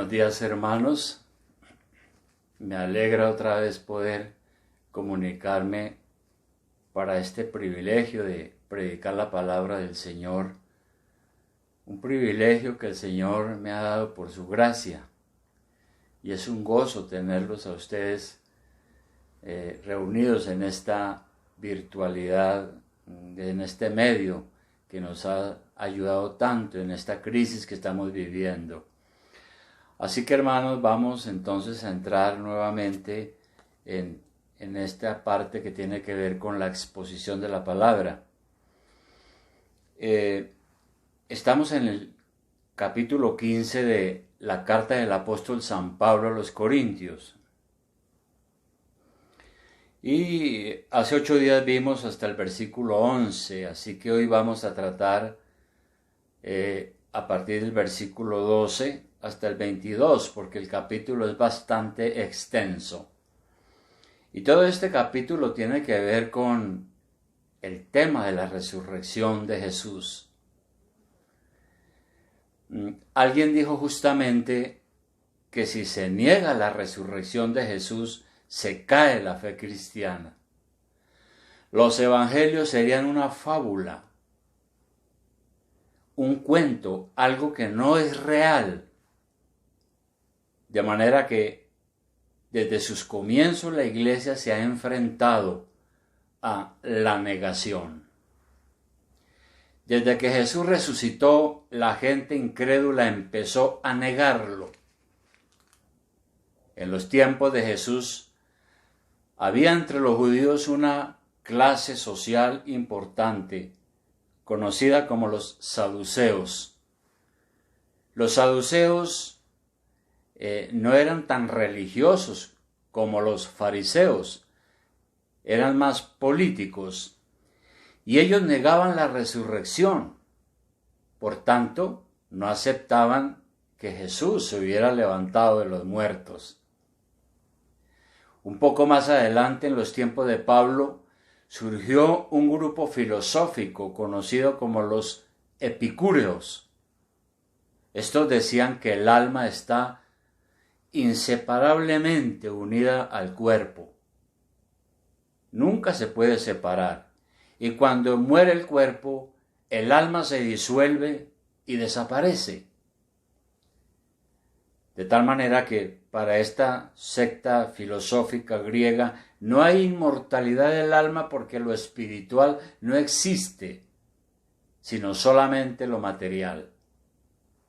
Buenos días, hermanos. Me alegra otra vez poder comunicarme para este privilegio de predicar la palabra del Señor. Un privilegio que el Señor me ha dado por su gracia. Y es un gozo tenerlos a ustedes reunidos en esta virtualidad, en este medio que nos ha ayudado tanto en esta crisis que estamos viviendo. Así que, hermanos, vamos entonces a entrar nuevamente en esta parte que tiene que ver con la exposición de la palabra. Estamos en el capítulo 15 de la carta del apóstol San Pablo a los Corintios. Y hace 8 días vimos hasta el versículo 11, así que hoy vamos a tratar a partir del versículo 12 hasta el 22, porque el capítulo es bastante extenso. Y todo este capítulo tiene que ver con el tema de la resurrección de Jesús. Alguien dijo justamente que si se niega la resurrección de Jesús, se cae la fe cristiana. Los evangelios serían una fábula, un cuento, algo que no es real. De manera que desde sus comienzos la iglesia se ha enfrentado a la negación. Desde que Jesús resucitó, la gente incrédula empezó a negarlo. En los tiempos de Jesús, había entre los judíos una clase social importante, conocida como los saduceos. Los saduceos no eran tan religiosos como los fariseos, eran más políticos, y ellos negaban la resurrección. Por tanto, no aceptaban que Jesús se hubiera levantado de los muertos. Un poco más adelante, en los tiempos de Pablo, surgió un grupo filosófico conocido como los epicúreos. Estos decían que el alma está inseparablemente unida al cuerpo. Nunca se puede separar. Y cuando muere el cuerpo, el alma se disuelve y desaparece. De tal manera que para esta secta filosófica griega no hay inmortalidad del alma porque lo espiritual no existe, sino solamente lo material.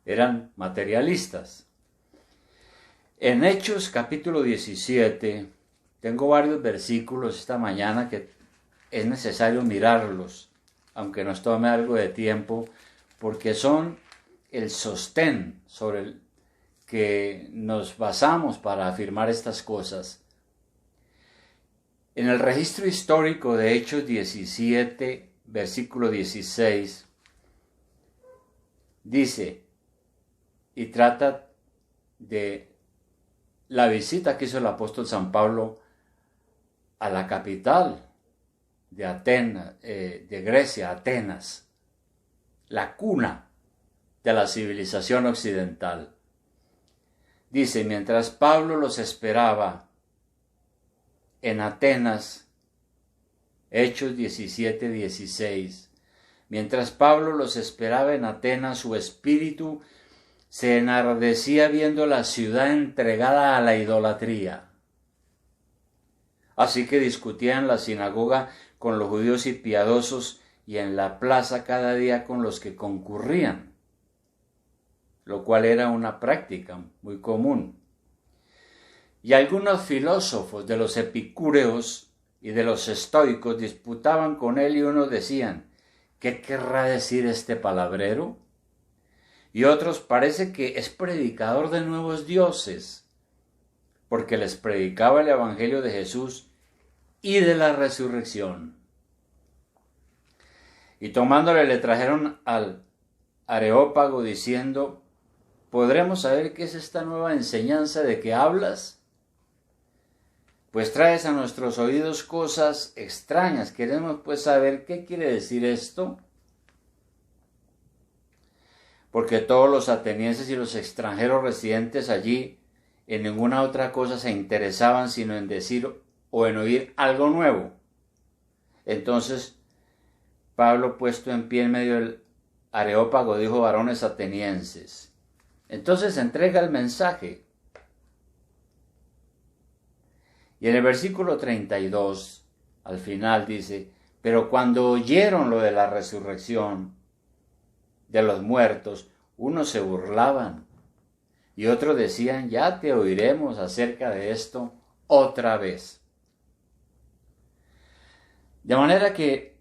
Eran materialistas. En Hechos capítulo 17, tengo varios versículos esta mañana que es necesario mirarlos, aunque nos tome algo de tiempo, porque son el sostén sobre el que nos basamos para afirmar estas cosas. En el registro histórico de Hechos 17, versículo 16, dice, y trata de la visita que hizo el apóstol San Pablo a la capital de Atenas, de Grecia, Atenas, la cuna de la civilización occidental. Dice, mientras Pablo los esperaba en Atenas, Hechos 17, 16, mientras Pablo los esperaba en Atenas, su espíritu se enardecía viendo la ciudad entregada a la idolatría. Así que discutía en la sinagoga con los judíos y piadosos y en la plaza cada día con los que concurrían, lo cual era una práctica muy común. Y algunos filósofos de los epicúreos y de los estoicos disputaban con él y unos decían, ¿qué querrá decir este palabrero? Y otros parece que es predicador de nuevos dioses, porque les predicaba el evangelio de Jesús y de la resurrección. Y tomándole le trajeron al Areópago diciendo, ¿podremos saber qué es esta nueva enseñanza de que hablas? Pues traes a nuestros oídos cosas extrañas. Queremos pues saber qué quiere decir esto. porque todos los atenienses y los extranjeros residentes allí en ninguna otra cosa se interesaban sino en decir o en oír algo nuevo. Entonces Pablo, puesto en pie en medio del Areópago, dijo: varones atenienses. Entonces entrega el mensaje. Y en el versículo 32, al final dice: pero cuando oyeron lo de la resurrección de los muertos, unos se burlaban y otros decían: ya te oiremos acerca de esto otra vez. De manera que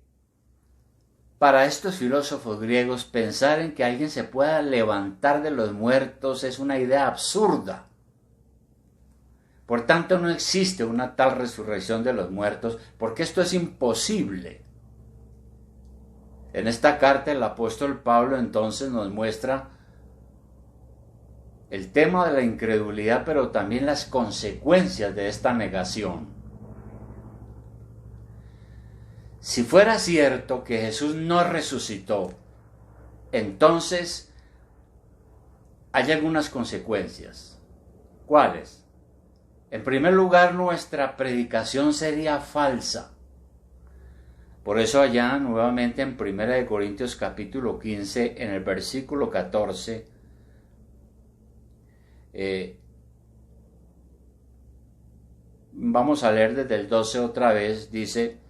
para estos filósofos griegos, pensar en que alguien se pueda levantar de los muertos es una idea absurda. Por tanto, no existe una tal resurrección de los muertos, porque esto es imposible. En esta carta el apóstol Pablo entonces nos muestra el tema de la incredulidad, pero también las consecuencias de esta negación. Si fuera cierto que Jesús no resucitó, entonces hay algunas consecuencias. ¿Cuáles? En primer lugar, nuestra predicación sería falsa. Por eso allá nuevamente en 1 Corintios capítulo 15, en el versículo 14, vamos a leer desde el 12 otra vez, dice: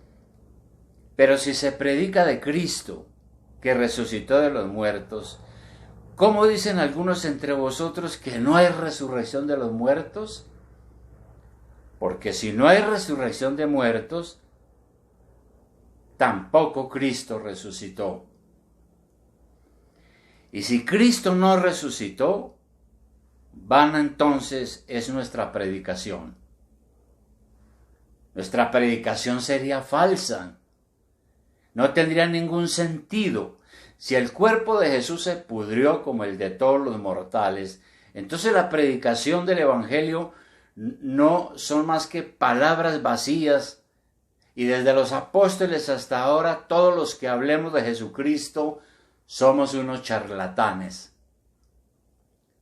pero si se predica de Cristo, que resucitó de los muertos, ¿cómo dicen algunos entre vosotros que no hay resurrección de los muertos? Porque si no hay resurrección de muertos, tampoco Cristo resucitó. Y si Cristo no resucitó, vana entonces es nuestra predicación. Nuestra predicación sería falsa. No tendría ningún sentido. Si el cuerpo de Jesús se pudrió como el de todos los mortales, entonces la predicación del Evangelio no son más que palabras vacías, y desde los apóstoles hasta ahora todos los que hablemos de Jesucristo somos unos charlatanes.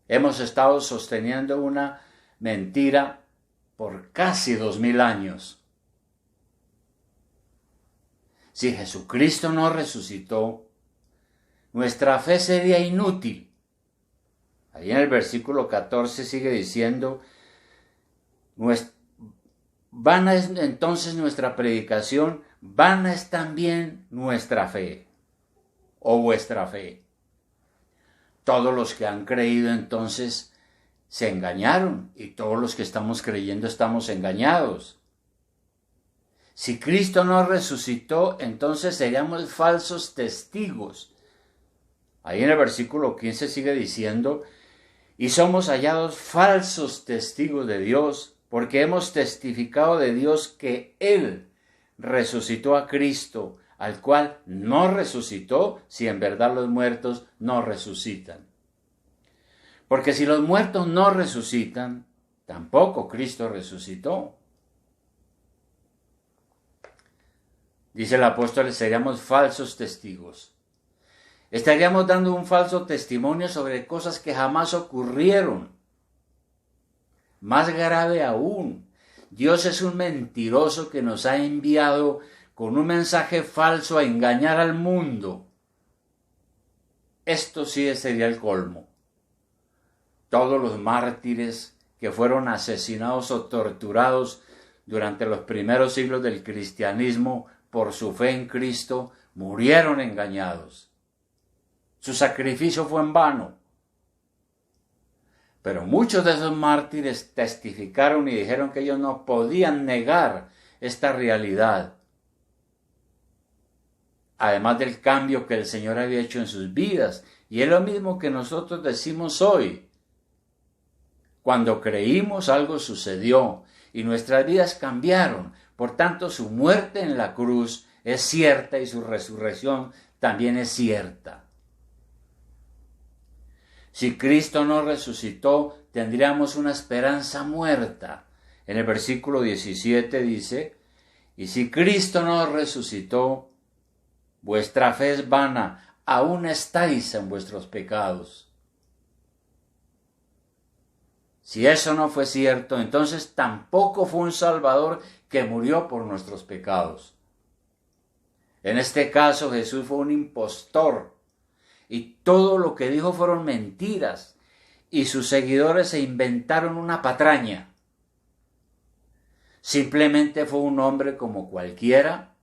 Hemos estado sosteniendo una mentira por casi 2000 años. Si Jesucristo no resucitó, nuestra fe sería inútil. Ahí en el versículo 14 sigue diciendo: vana es entonces nuestra predicación, vana es también nuestra fe, o vuestra fe. Todos los que han creído entonces se engañaron, y todos los que estamos creyendo estamos engañados. Si Cristo no resucitó, entonces seríamos falsos testigos. Ahí en el versículo 15 sigue diciendo: y somos hallados falsos testigos de Dios, porque hemos testificado de Dios que Él resucitó a Cristo, al cual no resucitó, si en verdad los muertos no resucitan. Porque si los muertos no resucitan, tampoco Cristo resucitó. Dice el apóstol: seríamos falsos testigos. Estaríamos dando un falso testimonio sobre cosas que jamás ocurrieron. Más grave aún, Dios es un mentiroso que nos ha enviado con un mensaje falso a engañar al mundo. Esto sí sería el colmo. Todos los mártires que fueron asesinados o torturados durante los primeros siglos del cristianismo por su fe en Cristo murieron engañados. Su sacrificio fue en vano. Pero muchos de esos mártires testificaron y dijeron que ellos no podían negar esta realidad. Además del cambio que el Señor había hecho en sus vidas. Y es lo mismo que nosotros decimos hoy. Cuando creímos, algo sucedió y nuestras vidas cambiaron. Por tanto, su muerte en la cruz es cierta y su resurrección también es cierta. Si Cristo no resucitó, tendríamos una esperanza muerta. En el versículo 17 dice: y si Cristo no resucitó, vuestra fe es vana, aún estáis en vuestros pecados. Si eso no fue cierto, entonces tampoco fue un Salvador que murió por nuestros pecados. En este caso, Jesús fue un impostor y todo lo que dijo fueron mentiras y sus seguidores se inventaron una patraña. Simplemente fue un hombre como cualquiera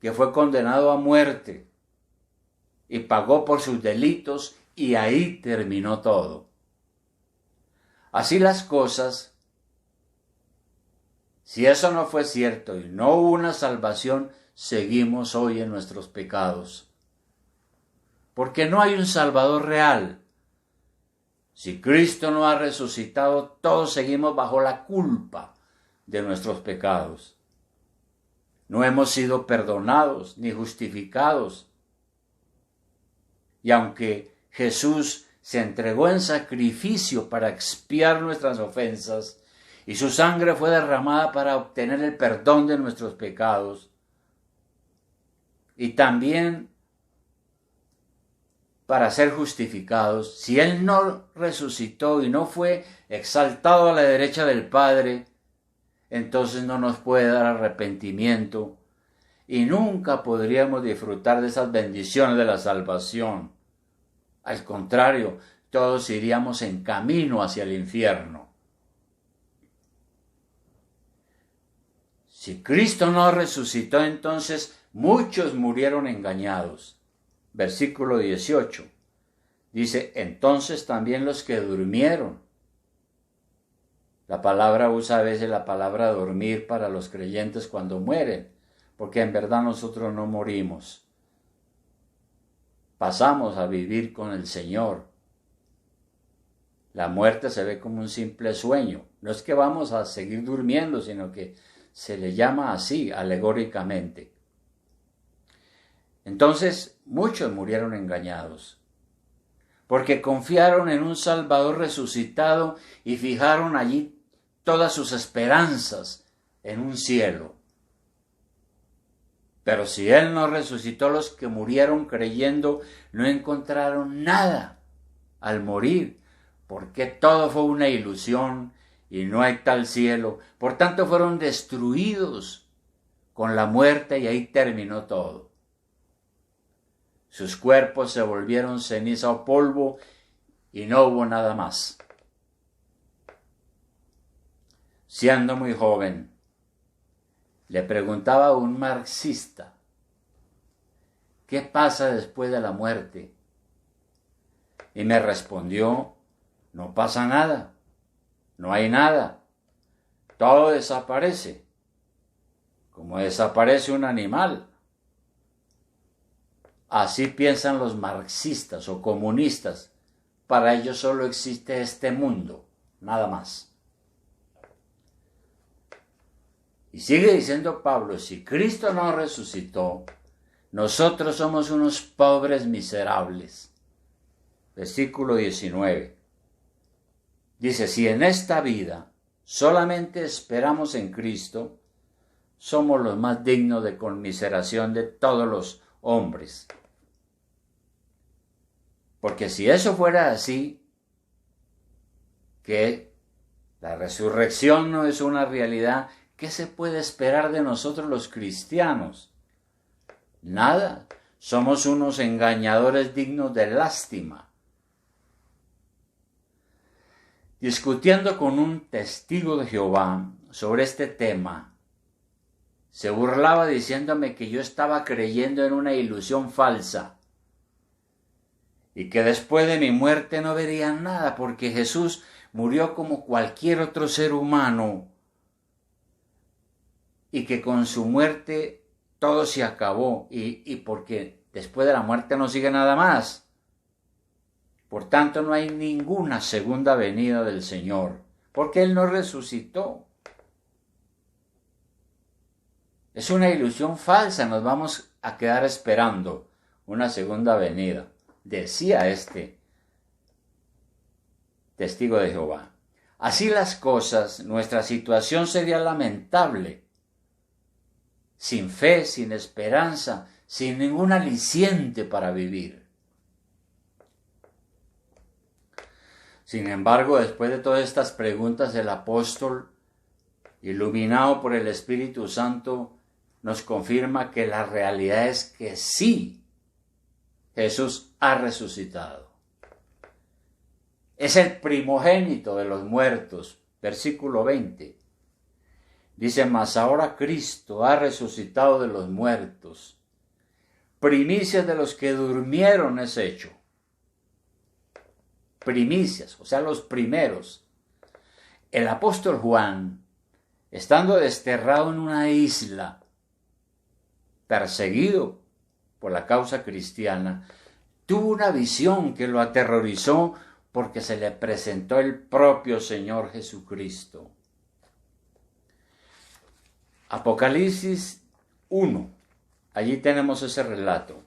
que fue condenado a muerte y pagó por sus delitos y ahí terminó todo. Así las cosas, si eso no fue cierto y no hubo una salvación, seguimos hoy en nuestros pecados. Porque no hay un Salvador real. Si Cristo no ha resucitado, todos seguimos bajo la culpa de nuestros pecados. No hemos sido perdonados ni justificados. Y aunque Jesús se entregó en sacrificio para expiar nuestras ofensas y su sangre fue derramada para obtener el perdón de nuestros pecados, y también para ser justificados, si Él no resucitó y no fue exaltado a la derecha del Padre, entonces no nos puede dar arrepentimiento y nunca podríamos disfrutar de esas bendiciones de la salvación. Al contrario, todos iríamos en camino hacia el infierno. Si Cristo no resucitó, entonces muchos murieron engañados. Versículo 18. Dice, entonces también los que durmieron. La palabra usa a veces la palabra dormir para los creyentes cuando mueren, porque en verdad nosotros no morimos. Pasamos a vivir con el Señor. La muerte se ve como un simple sueño. No es que vamos a seguir durmiendo, sino que se le llama así, alegóricamente. Entonces, muchos murieron engañados, porque confiaron en un Salvador resucitado y fijaron allí todas sus esperanzas en un cielo. Pero si Él no resucitó, los que murieron creyendo no encontraron nada al morir, porque todo fue una ilusión y no hay tal cielo. Por tanto, fueron destruidos con la muerte y ahí terminó todo. Sus cuerpos se volvieron ceniza o polvo y no hubo nada más. Siendo muy joven, le preguntaba a un marxista, ¿qué pasa después de la muerte? Y me respondió, no pasa nada, no hay nada, todo desaparece, como desaparece un animal. Así piensan los marxistas o comunistas, para ellos solo existe este mundo, nada más. Y sigue diciendo Pablo, si Cristo no resucitó, nosotros somos unos pobres miserables. Versículo 19. Dice, si en esta vida solamente esperamos en Cristo, somos los más dignos de conmiseración de todos los hombres. Porque si eso fuera así, que la resurrección no es una realidad, ¿qué se puede esperar de nosotros los cristianos? Nada. Somos unos engañadores dignos de lástima. Discutiendo con un testigo de Jehová sobre este tema, se burlaba diciéndome que yo estaba creyendo en una ilusión falsa y que después de mi muerte no vería nada porque Jesús murió como cualquier otro ser humano y que con su muerte todo se acabó y porque después de la muerte no sigue nada más. Por tanto, no hay ninguna segunda venida del Señor, porque Él no resucitó. Es una ilusión falsa, nos vamos a quedar esperando una segunda venida, decía este testigo de Jehová. Así las cosas, nuestra situación sería lamentable, sin fe, sin esperanza, sin ningún aliciente para vivir. Sin embargo, después de todas estas preguntas, el apóstol, iluminado por el Espíritu Santo, nos confirma que la realidad es que sí, Jesús ha resucitado. Es el primogénito de los muertos. Versículo 20. Dice, mas ahora Cristo ha resucitado de los muertos. Primicias de los que durmieron es hecho. Primicias, o sea, los primeros. El apóstol Juan, estando desterrado en una isla, perseguido por la causa cristiana, tuvo una visión que lo aterrorizó porque se le presentó el propio Señor Jesucristo. Apocalipsis 1, allí tenemos ese relato.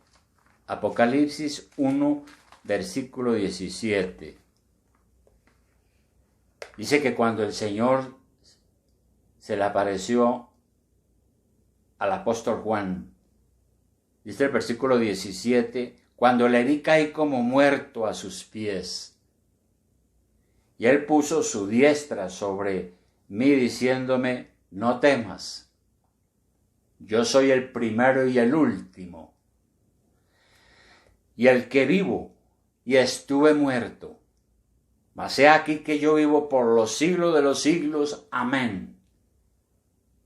Apocalipsis 1, versículo 17. Dice que cuando el Señor se le apareció al apóstol Juan, dice el versículo 17, cuando le vi caí como muerto a sus pies. Y él puso su diestra sobre mí diciéndome, no temas, yo soy el primero y el último, y el que vivo, y estuve muerto. Mas he aquí que yo vivo por los siglos de los siglos. Amén.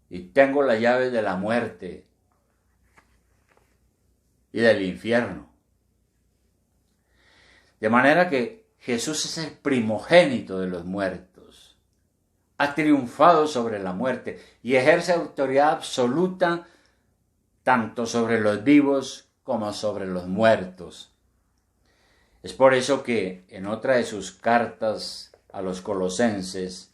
Y tengo la llave de la muerte y del infierno. De manera que Jesús es el primogénito de los muertos. Ha triunfado sobre la muerte y ejerce autoridad absoluta tanto sobre los vivos como sobre los muertos. Es por eso que en otra de sus cartas a los colosenses,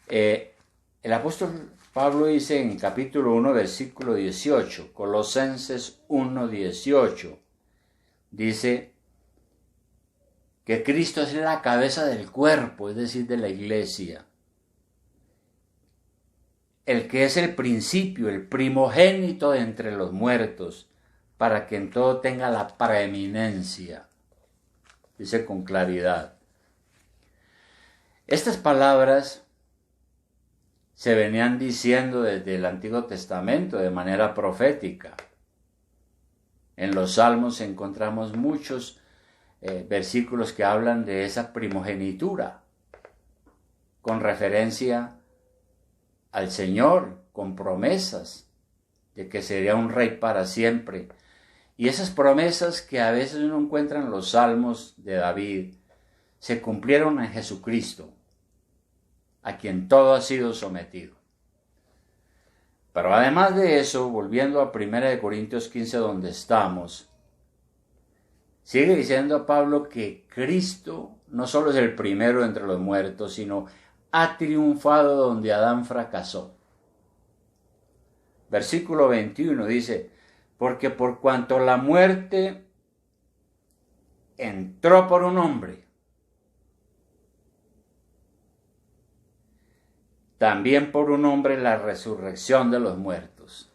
el apóstol Pablo dice en capítulo 1, versículo 18, Colosenses 1, 18, dice que Cristo es la cabeza del cuerpo, es decir, de la iglesia. El que es el principio, el primogénito de entre los muertos, para que en todo tenga la preeminencia. Dice con claridad. Estas palabras se venían diciendo desde el Antiguo Testamento de manera profética. En los Salmos encontramos muchos versículos que hablan de esa primogenitura, con referencia al Señor, con promesas de que sería un rey para siempre. Y esas promesas que a veces uno encuentra en los Salmos de David, se cumplieron en Jesucristo, a quien todo ha sido sometido. Pero además de eso, volviendo a 1 Corintios 15, donde estamos, sigue diciendo Pablo que Cristo no solo es el primero entre los muertos, sino ha triunfado donde Adán fracasó. Versículo 21 dice, porque por cuanto la muerte entró por un hombre, también por un hombre la resurrección de los muertos.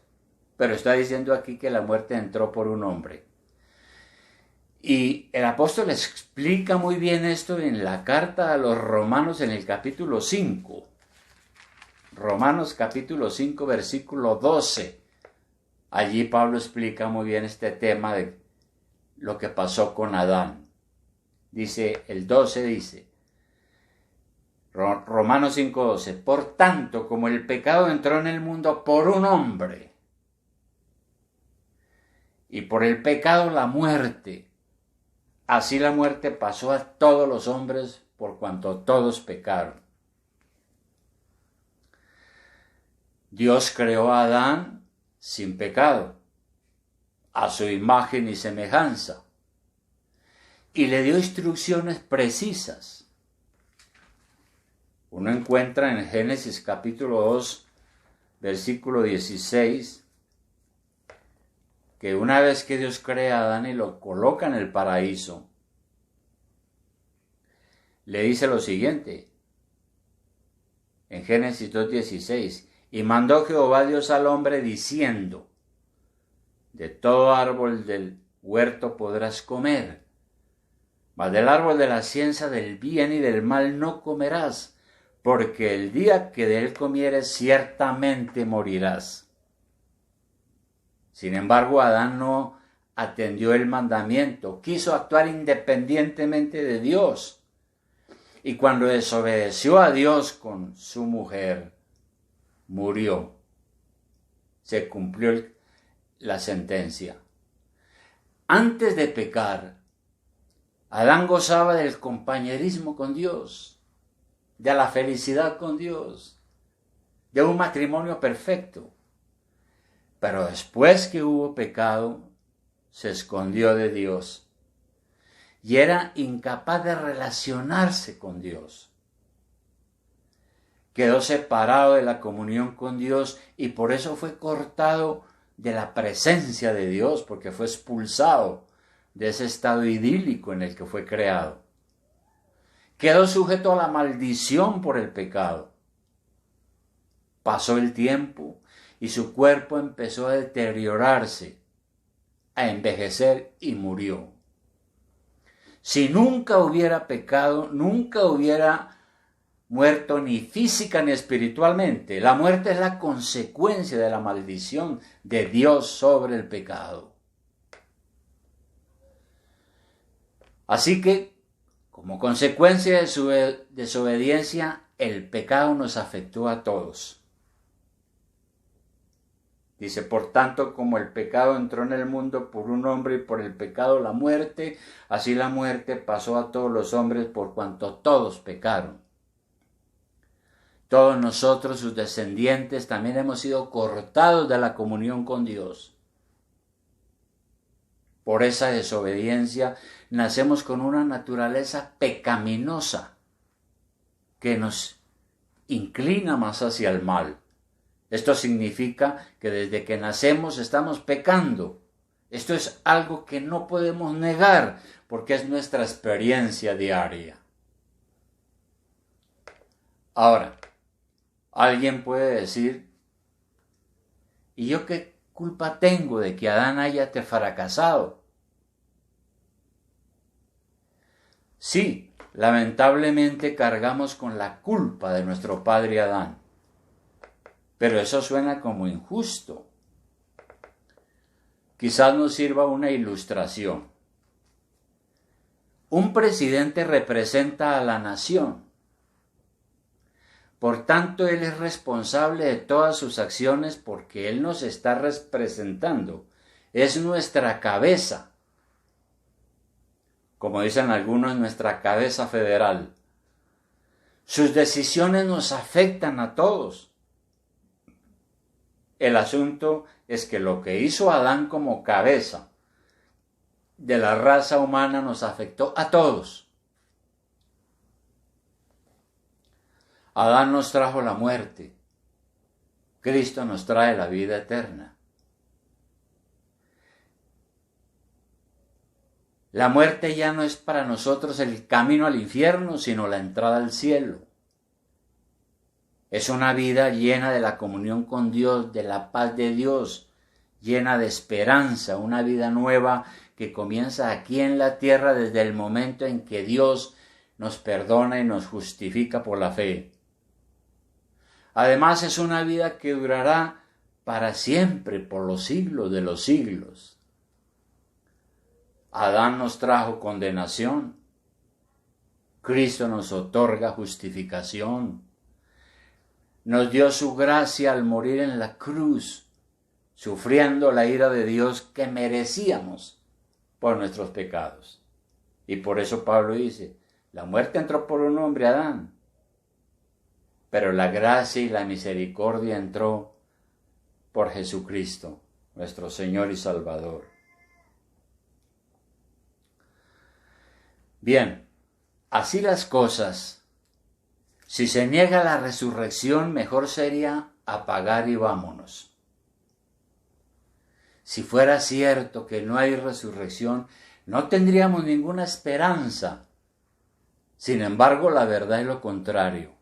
Pero está diciendo aquí que la muerte entró por un hombre. Y el apóstol explica muy bien esto en la carta a los Romanos en el capítulo 5. Romanos capítulo 5, versículo 12. Allí Pablo explica muy bien este tema de lo que pasó con Adán. Dice, el 12 dice, Romanos 5:12, por tanto, como el pecado entró en el mundo por un hombre, y por el pecado la muerte, así la muerte pasó a todos los hombres por cuanto todos pecaron. Dios creó a Adán sin pecado, a su imagen y semejanza, y le dio instrucciones precisas. Uno encuentra en Génesis capítulo 2, versículo 16, que una vez que Dios crea a Adán y lo coloca en el paraíso, le dice lo siguiente, en Génesis 2:16, y mandó Jehová Dios al hombre diciendo, de todo árbol del huerto podrás comer, Mas del árbol de la ciencia del bien y del mal no comerás, porque el día que de él comieres ciertamente morirás. Sin embargo, Adán no atendió el mandamiento, quiso actuar independientemente de Dios. Y cuando desobedeció a Dios con su mujer, murió. Se cumplió la sentencia. Antes de pecar, Adán gozaba del compañerismo con Dios, de la felicidad con Dios, de un matrimonio perfecto. Pero después que hubo pecado, se escondió de Dios y era incapaz de relacionarse con Dios. Quedó separado de la comunión con Dios y por eso fue cortado de la presencia de Dios, porque fue expulsado de ese estado idílico en el que fue creado. Quedó sujeto a la maldición por el pecado. Pasó el tiempo y su cuerpo empezó a deteriorarse, a envejecer y murió. Si nunca hubiera pecado, nunca hubiera muerto ni física ni espiritualmente. La muerte es la consecuencia de la maldición de Dios sobre el pecado. Así que, como consecuencia de su desobediencia, el pecado nos afectó a todos. Dice, por tanto, como el pecado entró en el mundo por un hombre y por el pecado la muerte, así la muerte pasó a todos los hombres por cuanto todos pecaron. Todos nosotros, sus descendientes, también hemos sido cortados de la comunión con Dios. Por esa desobediencia nacemos con una naturaleza pecaminosa que nos inclina más hacia el mal. Esto significa que desde que nacemos estamos pecando. Esto es algo que no podemos negar porque es nuestra experiencia diaria. Ahora, alguien puede decir, ¿y yo qué culpa tengo de que Adán haya fracasado? Sí, lamentablemente cargamos con la culpa de nuestro padre Adán. Pero eso suena como injusto. Quizás nos sirva una ilustración. Un presidente representa a la nación. Por tanto, él es responsable de todas sus acciones porque él nos está representando. Es nuestra cabeza. Como dicen algunos, nuestra cabeza federal. Sus decisiones nos afectan a todos. El asunto es que lo que hizo Adán como cabeza de la raza humana nos afectó a todos. Adán nos trajo la muerte. Cristo nos trae la vida eterna. La muerte ya no es para nosotros el camino al infierno, sino la entrada al cielo. Es una vida llena de la comunión con Dios, de la paz de Dios, llena de esperanza, una vida nueva que comienza aquí en la tierra desde el momento en que Dios nos perdona y nos justifica por la fe. Además es una vida que durará para siempre, por los siglos de los siglos. Adán nos trajo condenación. Cristo nos otorga justificación. Nos dio su gracia al morir en la cruz, sufriendo la ira de Dios que merecíamos por nuestros pecados. Y por eso Pablo dice, la muerte entró por un hombre, Adán, pero la gracia y la misericordia entró por Jesucristo, nuestro Señor y Salvador. Bien, así las cosas. Si se niega la resurrección, mejor sería apagar y vámonos. Si fuera cierto que no hay resurrección, no tendríamos ninguna esperanza. Sin embargo, la verdad es lo contrario.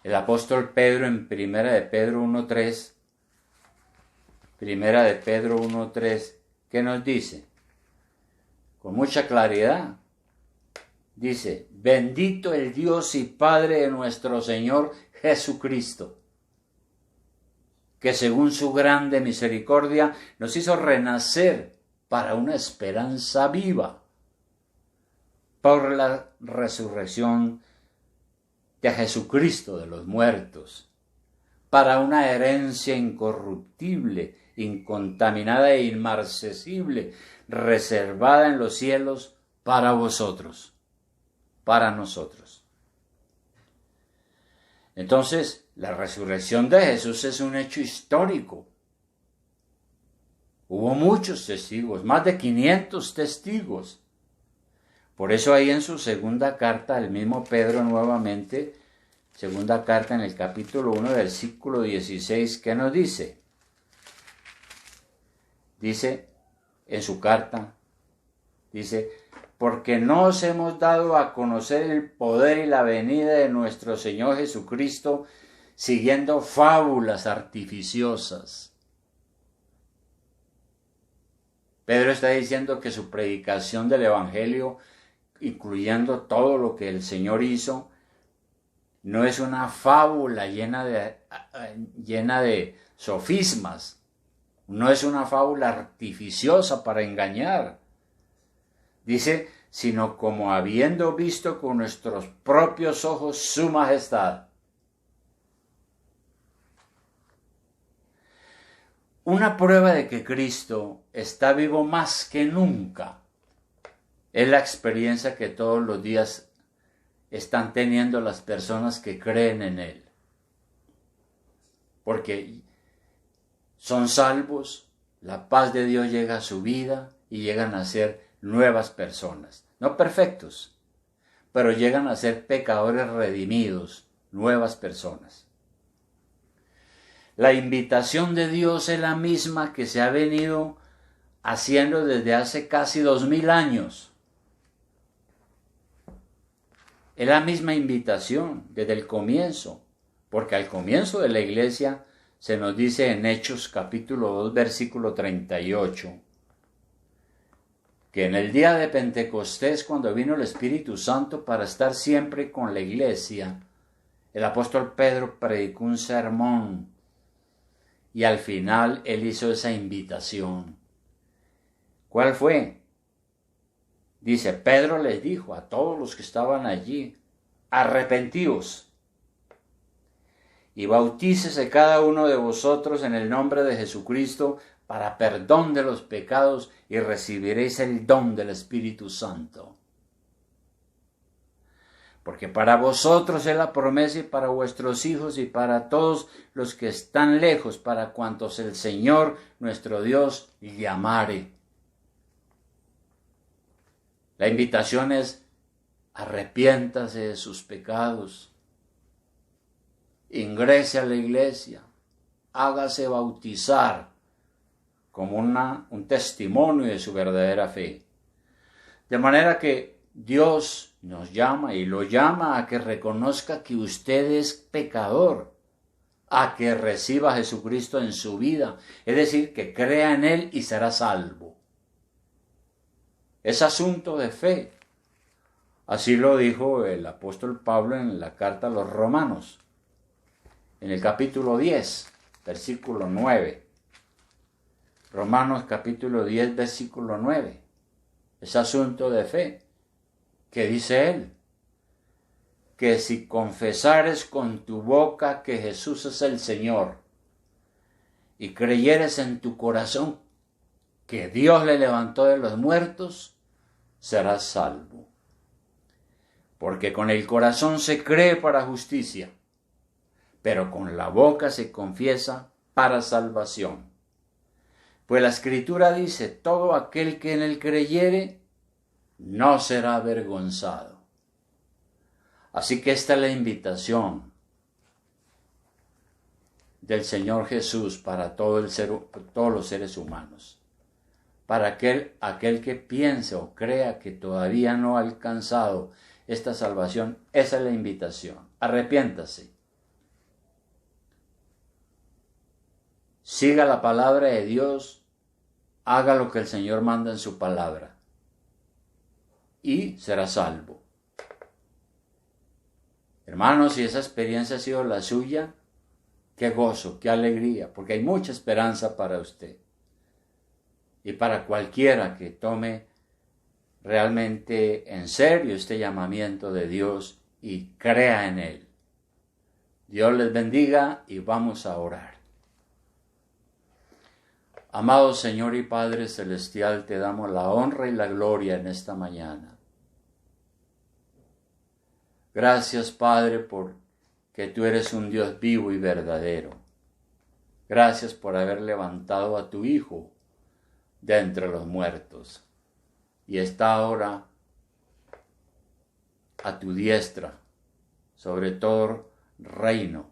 El apóstol Pedro en Primera de Pedro 1.3, ¿qué nos dice? con mucha claridad. Dice, bendito el Dios y Padre de nuestro Señor Jesucristo, que según su grande misericordia nos hizo renacer para una esperanza viva por la resurrección de Jesucristo de los muertos, para una herencia incorruptible, incontaminada e inmarcesible, reservada en los cielos para vosotros, para nosotros. Entonces, la resurrección de Jesús es un hecho histórico. Hubo muchos testigos, más de 500 testigos. Por eso ahí en su segunda carta, el mismo Pedro nuevamente, segunda carta en el capítulo 1, versículo 16, ¿qué nos dice? Dice en su carta, dice, porque no os hemos dado a conocer el poder y la venida de nuestro Señor Jesucristo siguiendo fábulas artificiosas. Pedro está diciendo que su predicación del Evangelio, incluyendo todo lo que el Señor hizo, no es una fábula llena de sofismas, no es una fábula artificiosa para engañar. Dice, sino como habiendo visto con nuestros propios ojos su majestad. Una prueba de que Cristo está vivo más que nunca es la experiencia que todos los días están teniendo las personas que creen en Él. Porque son salvos, la paz de Dios llega a su vida y llegan a ser nuevas personas. No perfectos, pero llegan a ser pecadores redimidos, nuevas personas. La invitación de Dios es la misma que se ha venido haciendo desde hace casi 2000 años. Es la misma invitación desde el comienzo, porque al comienzo de la iglesia se nos dice en Hechos capítulo 2, versículo 38, que en el día de Pentecostés, cuando vino el Espíritu Santo para estar siempre con la iglesia, el apóstol Pedro predicó un sermón y al final él hizo esa invitación. ¿Cuál fue? Dice, Pedro les dijo a todos los que estaban allí, arrepentíos y bautícese cada uno de vosotros en el nombre de Jesucristo para perdón de los pecados y recibiréis el don del Espíritu Santo. Porque para vosotros es la promesa y para vuestros hijos y para todos los que están lejos, para cuantos el Señor nuestro Dios llamare. La invitación es arrepiéntase de sus pecados, ingrese a la iglesia, hágase bautizar como un testimonio de su verdadera fe. De manera que Dios nos llama y lo llama a que reconozca que usted es pecador, a que reciba a Jesucristo en su vida, es decir, que crea en Él y será salvo. Es asunto de fe. Así lo dijo el apóstol Pablo en la carta a los Romanos, en el capítulo 10, versículo 9. Romanos capítulo 10, versículo 9. Es asunto de fe. ¿Qué dice él? Que si confesares con tu boca que Jesús es el Señor y creyeres en tu corazón que Dios le levantó de los muertos, serás salvo. Porque con el corazón se cree para justicia, pero con la boca se confiesa para salvación. Pues la Escritura dice, todo aquel que en él creyere, no será avergonzado. Así que esta es la invitación del Señor Jesús para todos los seres humanos. Para aquel que piense o crea que todavía no ha alcanzado esta salvación, esa es la invitación. Arrepiéntase. Siga la palabra de Dios, haga lo que el Señor manda en su palabra. y será salvo. Hermanos, si esa experiencia ha sido la suya, qué gozo, qué alegría, porque hay mucha esperanza para usted. Y para cualquiera que tome realmente en serio este llamamiento de Dios y crea en Él. Dios les bendiga y vamos a orar. Amado Señor y Padre Celestial, te damos la honra y la gloria en esta mañana. Gracias, Padre, porque tú eres un Dios vivo y verdadero. Gracias por haber levantado a tu Hijo de entre los muertos y está ahora a tu diestra sobre todo reino,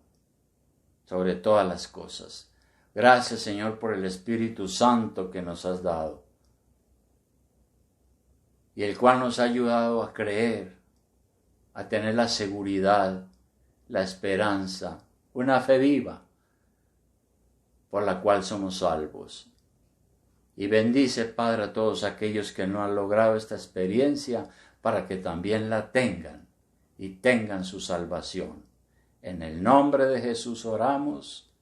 sobre todas las cosas. Gracias, Señor, por el Espíritu Santo que nos has dado y el cual nos ha ayudado a creer, a tener la seguridad, la esperanza, una fe viva por la cual somos salvos. Y bendice, Padre, a todos aquellos que no han logrado esta experiencia para que también la tengan y tengan su salvación. En el nombre de Jesús oramos.